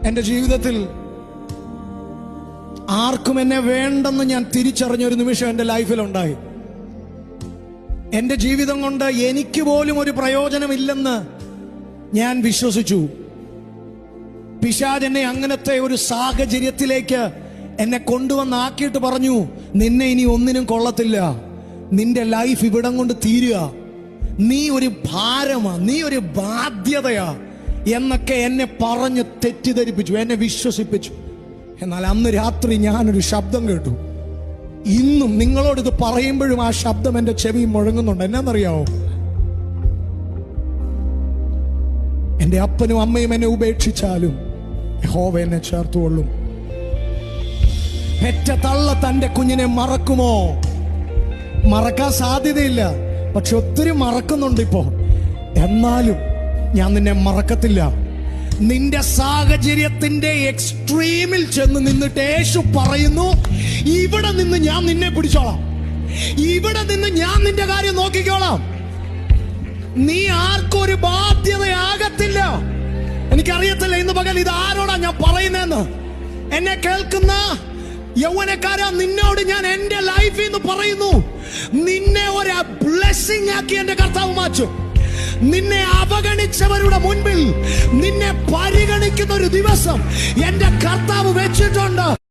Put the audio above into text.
എൻ്റെ ജീവിതത്തിൽ ആർക്കും എന്നെ വേണ്ടെന്ന് ഞാൻ തിരിച്ചറിഞ്ഞൊരു നിമിഷം എൻ്റെ ലൈഫിലുണ്ടായി. എൻ്റെ ജീവിതം കൊണ്ട് എനിക്ക് പോലും ഒരു പ്രയോജനമില്ലെന്ന് ഞാൻ വിശ്വസിച്ചു. പിശാച് എന്നെ അങ്ങനത്തെ ഒരു സാഹചര്യത്തിലേക്ക് എന്നെ കൊണ്ടുവന്നാക്കിയിട്ട് പറഞ്ഞു, നിന്നെ ഇനി ഒന്നിനും കൊള്ളത്തില്ല, നിന്റെ ലൈഫ് ഇവിടം കൊണ്ട് തീരുക, നീ ഒരു ഭാരമാ, നീ ഒരു ബാധ്യതയാ എന്നൊക്കെ എന്നെ പറഞ്ഞ് തെറ്റിദ്ധരിപ്പിച്ചു, എന്നെ വിശ്വസിപ്പിച്ചു. എന്നാൽ അന്ന് രാത്രി ഞാനൊരു ശബ്ദം കേട്ടു. ഇന്നും നിങ്ങളോടിത് പറയുമ്പോഴും ആ ശബ്ദം എൻ്റെ ചെവി മുഴങ്ങുന്നുണ്ട്. എന്നാന്നറിയാവോ? എൻ്റെ അപ്പനും അമ്മയും എന്നെ ഉപേക്ഷിച്ചാലും യഹോവ എന്നെ ചേർത്തുകൊള്ളും. പെറ്റ തള്ള തന്റെ കുഞ്ഞിനെ മറക്കുമോ? മറക്കാൻ സാധ്യതയില്ല, പക്ഷെ ഒത്തിരി മറക്കുന്നുണ്ട് ഇപ്പോ. എന്നാലും ഞാൻ നിന്നെ മറക്കത്തില്ല. നിന്റെ സാഹചര്യത്തിന്റെ എക്സ്ട്രീമിൽ ചെന്ന് നിന്നിട്ട് യേശു പറയുന്നു, ഇവിടെ നിന്ന് ഞാൻ നിന്നെ പിടിച്ചോളാം, ഇവിടെ നിന്ന് ഞാൻ നിന്റെ കാര്യം നോക്കിക്കോളാം, നീ ആർക്കും ഒരു ബാധ്യതയാകത്തില്ല. എനിക്കറിയത്തില്ല ഇന്ന് പകൽ ഇത് ആരോടാ ഞാൻ പറയുന്നതെന്ന്. എന്നെ കേൾക്കുന്ന യൗവനക്കാരാ, നിന്നോട് ഞാൻ എന്റെ ലൈഫിൽ നിന്ന് പറയുന്നു, നിന്നെ ഒരു ബ്ലെസ്സിംഗ് ആക്കി എന്റെ കർത്താവ് മാറ്റും. നിന്നെ അവഗണിച്ചവരുടെ മുൻപിൽ നിന്നെ പരിഗണിക്കുന്ന ഒരു ദിവസം എന്റെ കർത്താവ് വെച്ചിട്ടുണ്ട്.